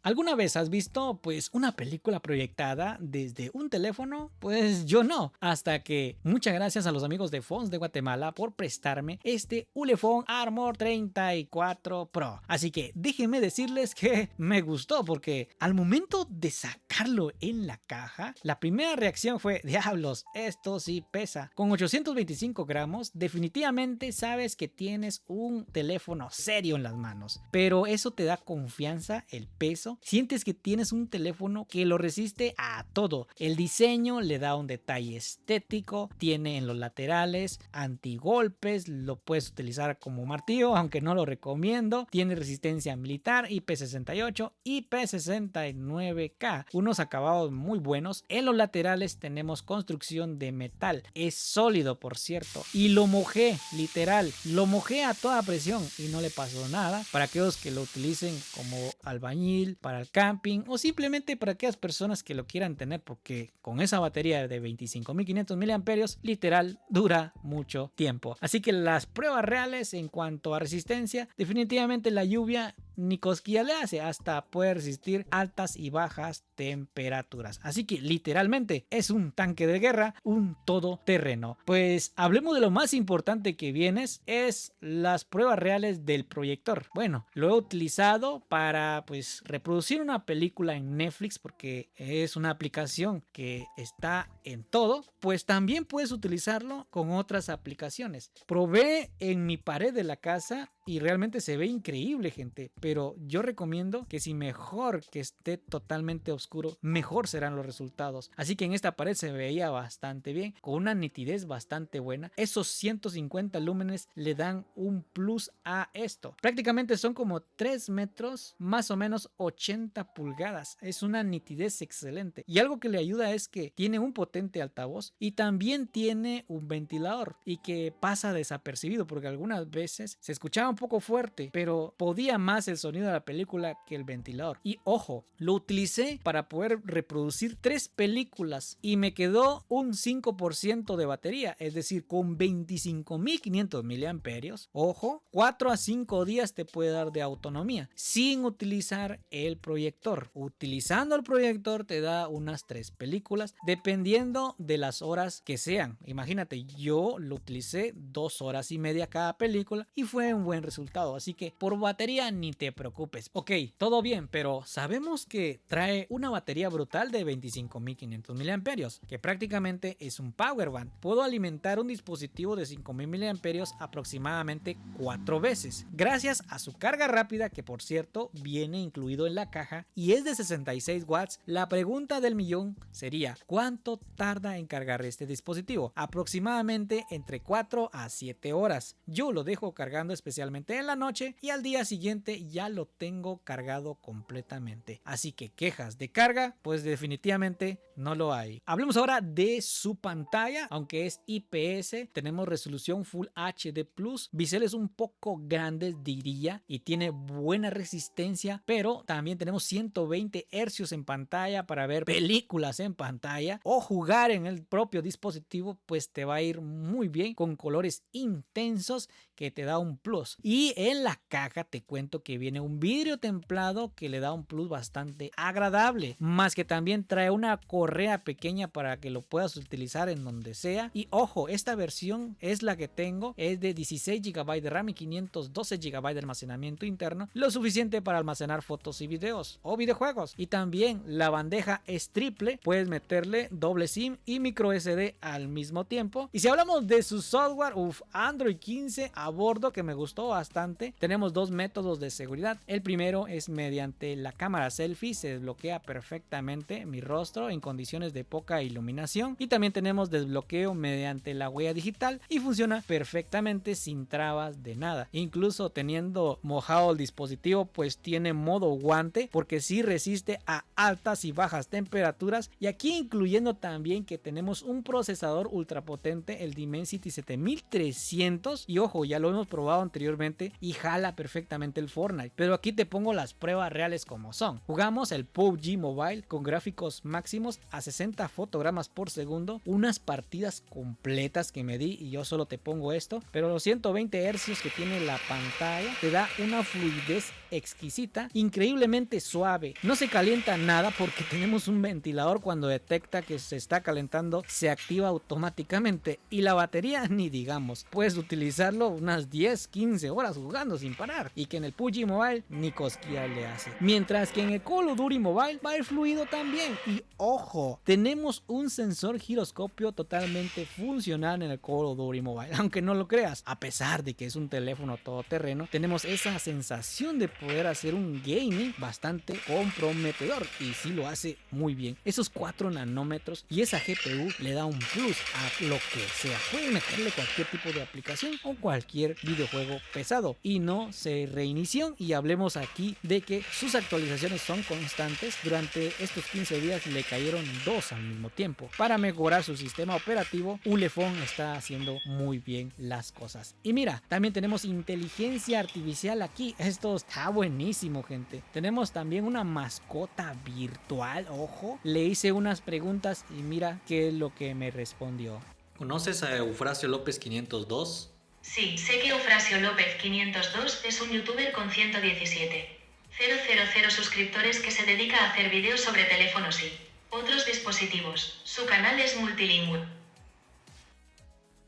¿Alguna vez has visto pues una película proyectada desde un teléfono? Pues yo no, hasta que muchas gracias a los amigos de Phones de Guatemala por prestarme este Ulefone Armor 34 Pro. Así que déjenme decirles que me gustó porque al momento de sacarlo en la caja, la primera reacción fue: diablos, esto sí pesa. Con 825 gramos definitivamente sabes que tienes un teléfono serio en las manos, pero eso te da confianza, el peso. Sientes que tienes un teléfono que lo resiste a todo. El diseño le da un detalle estético, tiene en los laterales antigolpes, lo puedes utilizar como martillo, aunque no lo recomiendo. Tiene resistencia militar, IP68, IP69K, unos acabados muy buenos. En los laterales tenemos construcción de metal, es sólido por cierto, y lo mojé, literal, lo mojé a toda presión y no le pasó nada. Para aquellos que lo utilicen como albañil, para el camping o simplemente para aquellas personas que lo quieran tener, porque con esa batería de 25.500 mAh literal dura mucho tiempo. Así que las pruebas reales en cuanto a resistencia, definitivamente la lluvia ni cosquilla le hace, hasta puede resistir altas y bajas temperaturas. Así que literalmente es un tanque de guerra, un todoterreno. Pues hablemos de lo más importante que vienes, es las pruebas reales del proyector. Bueno, lo he utilizado para pues reproducir una película en Netflix, porque es una aplicación que está en todo. Pues también puedes utilizarlo con otras aplicaciones. Probé en mi pared de la casa y realmente se ve increíble, gente, pero yo recomiendo que si mejor que esté totalmente oscuro, mejor serán los resultados. Así que en esta pared se veía bastante bien, con una nitidez bastante buena. Esos 150 lúmenes le dan un plus a esto. Prácticamente son como 3 metros, más o menos 80 pulgadas. Es una nitidez excelente. Y algo que le ayuda es que tiene un potente altavoz y también tiene un ventilador, y que pasa desapercibido porque algunas veces se escuchaba un poco fuerte, pero podía más el sonido de la película que el ventilador. Y ojo, lo utilicé para poder reproducir 3 películas y me quedó un 5% de batería, es decir, con 25.500 mAh. Ojo, 4 a 5 días te puede dar de autonomía sin utilizar el proyector. Utilizando el proyector te da unas 3 películas dependiendo de las horas que sean. Imagínate, yo lo utilicé 2 horas y media cada película y fue un buen resultado. Así que por batería ni te preocupes. Ok, todo bien, pero sabemos que trae una batería brutal de 25.500 mAh, que prácticamente es un power bank. Puedo alimentar un dispositivo de 5.000 mAh aproximadamente 4 veces, gracias a su carga rápida, que por cierto viene incluido en la caja y es de 66 watts. La pregunta del millón sería: ¿cuánto tarda en cargar este dispositivo? Aproximadamente entre 4 a 7 horas. Yo lo dejo cargando especialmente en la noche y al día siguiente ya lo tengo cargado completamente. Así que quejas de carga, pues definitivamente no lo hay. Hablemos ahora de su pantalla. Aunque es IPS, tenemos resolución Full HD Plus, biseles un poco grandes diría, y tiene buena resistencia, pero también tenemos 120 Hz en pantalla para ver películas en pantalla o jugar en el propio dispositivo, pues te va a ir muy bien, con colores intensos que te da un plus. Y en la caja te cuento que viene un vidrio templado que le da un plus bastante agradable, más que también trae una correa pequeña para que lo puedas utilizar en donde sea. Y ojo, esta versión es la que tengo, es de 16 GB de RAM y 512 GB de almacenamiento interno, lo suficiente para almacenar fotos y videos o videojuegos. Y también la bandeja es triple, puedes meterle doble SIM y micro SD al mismo tiempo. Y si hablamos de su software, Android 15 a bordo, que me gustó bastante. Tenemos dos métodos de seguridad. El primero es mediante la cámara selfie, se desbloquea perfectamente mi rostro en condiciones de poca iluminación, y también tenemos desbloqueo mediante la huella digital y funciona perfectamente sin trabas de nada. Incluso teniendo mojado el dispositivo, pues tiene modo guante, porque sí resiste a altas y bajas temperaturas. Y aquí incluyendo también que tenemos un procesador ultra potente, el Dimensity 7300, y ojo, ya lo hemos probado anteriormente y jala perfectamente el Fortnite. Pero aquí te pongo las pruebas reales como son. Jugamos el PUBG Mobile con gráficos máximos a 60 fotogramas por segundo, unas partidas completas que me di y yo solo te pongo esto, pero los 120 Hz que tiene la pantalla te da una fluidez exquisita, increíblemente suave, no se calienta nada porque tenemos un ventilador. Cuando detecta que se está calentando se activa automáticamente y la batería ni digamos, puedes utilizarlo unas 10-15 horas jugando sin parar y que en el PUBG Mobile ni cosquillas le hace, mientras que en el Call of Duty Mobile va a ir fluido también. Y ojo, tenemos un sensor giroscopio totalmente funcional en el Call of Duty Mobile, aunque no lo creas, a pesar de que es un teléfono todoterreno, tenemos esa sensación de poder hacer un gaming bastante comprometedor y sí lo hace muy bien. Esos 4 nanómetros y esa GPU le da un plus a lo que sea. Pueden meterle cualquier tipo de aplicación o cualquier videojuego pesado y no se reinició. Y hablemos aquí de que sus actualizaciones son constantes. Durante estos 15 días le cayeron 2 al mismo tiempo. Para mejorar su sistema operativo, Ulefone está haciendo muy bien las cosas. Y mira, también tenemos inteligencia artificial aquí. Esto está buenísimo, gente. Tenemos también una mascota virtual. Ojo, le hice unas preguntas y mira qué es lo que me respondió. ¿Conoces a Eufrasio López 502? Sí, sé que Eufrasio López 502 es un youtuber con 117.000 suscriptores que se dedica a hacer vídeos sobre teléfonos y otros dispositivos. Su canal es multilingüe.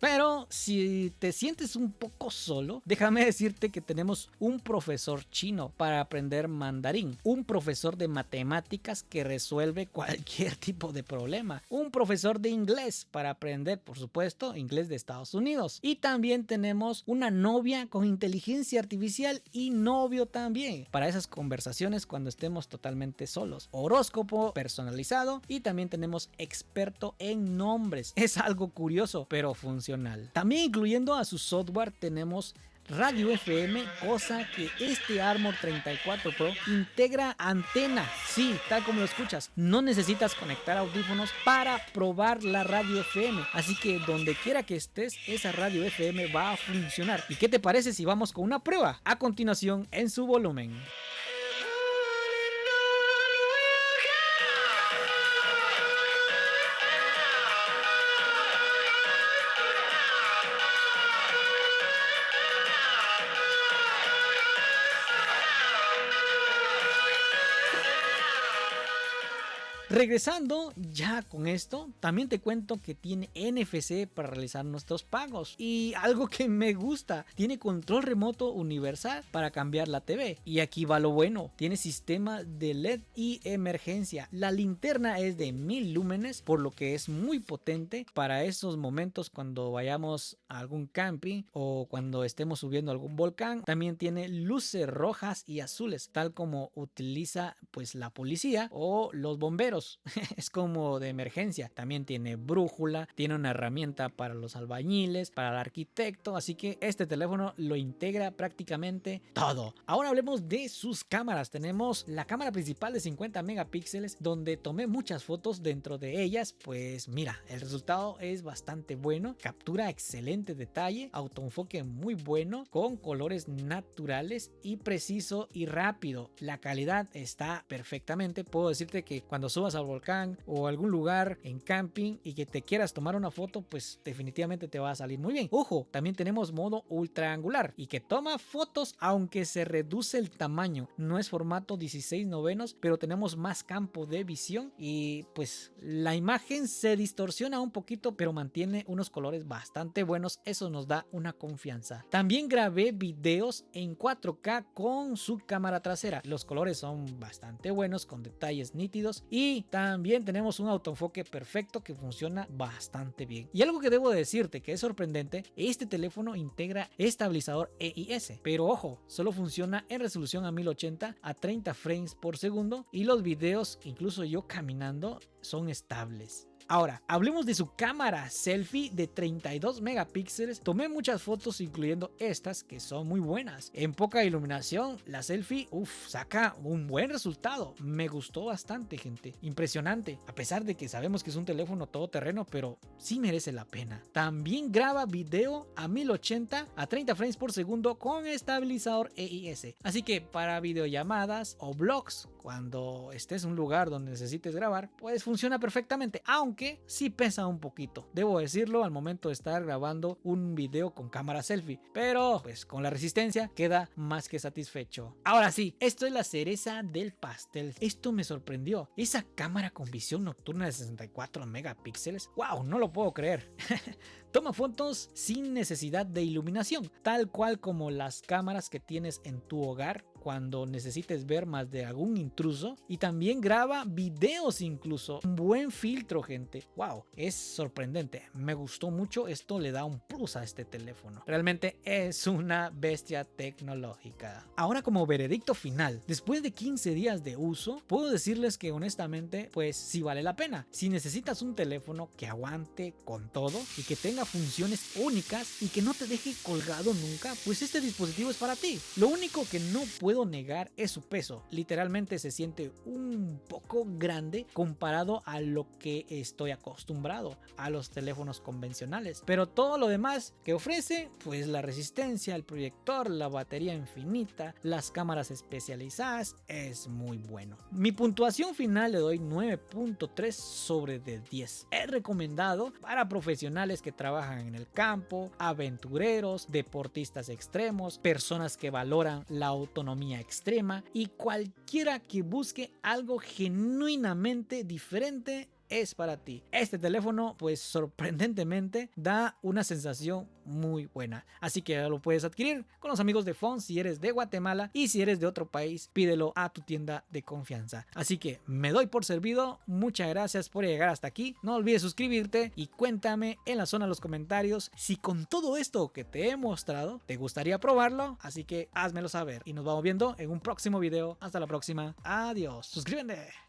Pero si te sientes un poco solo, déjame decirte que tenemos un profesor chino para aprender mandarín, un profesor de matemáticas que resuelve cualquier tipo de problema, un profesor de inglés para aprender, por supuesto, inglés de Estados Unidos. Y también tenemos una novia con inteligencia artificial y novio también para esas conversaciones cuando estemos totalmente solos. Horóscopo personalizado y también tenemos experto en nombres. Es algo curioso, pero funciona. También incluyendo a su software tenemos radio FM, cosa que este Armor 34 Pro integra antena. Sí, tal como lo escuchas, no necesitas conectar audífonos para probar la radio FM, así que donde quiera que estés, esa radio FM va a funcionar. ¿Y qué te parece si vamos con una prueba? A continuación en su volumen. Regresando ya con esto, también te cuento que tiene NFC para realizar nuestros pagos y algo que me gusta, tiene control remoto universal para cambiar la TV. Y aquí va lo bueno, tiene sistema de LED y emergencia. La linterna es de 1000 lúmenes, por lo que es muy potente para esos momentos cuando vayamos a algún camping o cuando estemos subiendo a algún volcán. También tiene luces rojas y azules, tal como utiliza pues la policía o los bomberos. Es como de emergencia. También tiene brújula, tiene una herramienta para los albañiles, para el arquitecto, así que este teléfono lo integra prácticamente todo. Ahora hablemos de sus cámaras. Tenemos la cámara principal de 50 megapíxeles donde tomé muchas fotos. Dentro de ellas pues mira, el resultado es bastante bueno, captura excelente detalle, autoenfoque muy bueno con colores naturales y preciso y rápido. La calidad está perfectamente. Puedo decirte que cuando subas al volcán o algún lugar en camping y que te quieras tomar una foto, pues definitivamente te va a salir muy bien. Ojo, también tenemos modo ultra angular y que toma fotos aunque se reduce el tamaño. No es formato 16:9, pero tenemos más campo de visión y pues la imagen se distorsiona un poquito, pero mantiene unos colores bastante buenos. Eso nos da una confianza. También grabé videos en 4K con su cámara trasera. Los colores son bastante buenos, con detalles nítidos, y también tenemos un autoenfoque perfecto que funciona bastante bien. Y algo que debo decirte que es sorprendente, este teléfono integra estabilizador EIS, pero ojo, solo funciona en resolución a 1080 a 30 frames por segundo y los videos, incluso yo caminando, son estables. Ahora, hablemos de su cámara selfie de 32 megapíxeles. Tomé muchas fotos incluyendo estas que son muy buenas. En poca iluminación, la selfie, saca un buen resultado. Me gustó bastante, gente. Impresionante. A pesar de que sabemos que es un teléfono todoterreno, pero sí merece la pena. También graba video a 1080 a 30 frames por segundo con estabilizador EIS. Así que para videollamadas o vlogs, cuando estés en un lugar donde necesites grabar, pues funciona perfectamente, aunque sí pesa un poquito. Debo decirlo al momento de estar grabando un video con cámara selfie, pero pues con la resistencia queda más que satisfecho. Ahora sí, esto es la cereza del pastel. Esto me sorprendió. Esa cámara con visión nocturna de 64 megapíxeles. ¡Wow! No lo puedo creer. Toma fotos sin necesidad de iluminación, tal cual como las cámaras que tienes en tu hogar cuando necesites ver más de algún intruso, y también graba videos incluso. Un buen filtro, gente. Wow, es sorprendente. Me gustó mucho. Esto le da un plus a este teléfono. Realmente es una bestia tecnológica. Ahora, como veredicto final, después de 15 días de uso, puedo decirles que honestamente pues sí vale la pena. Si necesitas un teléfono que aguante con todo y que tenga funciones únicas y que no te deje colgado nunca, pues este dispositivo es para ti. Lo único que no puedo negar es su peso. Literalmente se siente un poco grande comparado a lo que estoy acostumbrado a los teléfonos convencionales, pero todo lo demás que ofrece, pues la resistencia, el proyector, la batería infinita, las cámaras especializadas, es muy bueno. Mi puntuación final le doy 9.3 sobre de 10. Es recomendado para profesionales que trabajan en el campo, aventureros, deportistas extremos, personas que valoran la autonomía extrema y cualquiera que busque algo genuinamente diferente. Es para ti. Este teléfono pues sorprendentemente da una sensación muy buena, así que lo puedes adquirir con los amigos de Fon si eres de Guatemala, y si eres de otro país pídelo a tu tienda de confianza. Así que me doy por servido. Muchas gracias por llegar hasta aquí. No olvides suscribirte y cuéntame en la zona de los comentarios si con todo esto que te he mostrado te gustaría probarlo, así que házmelo saber y nos vamos viendo en un próximo video. Hasta la próxima. Adiós. Suscríbete.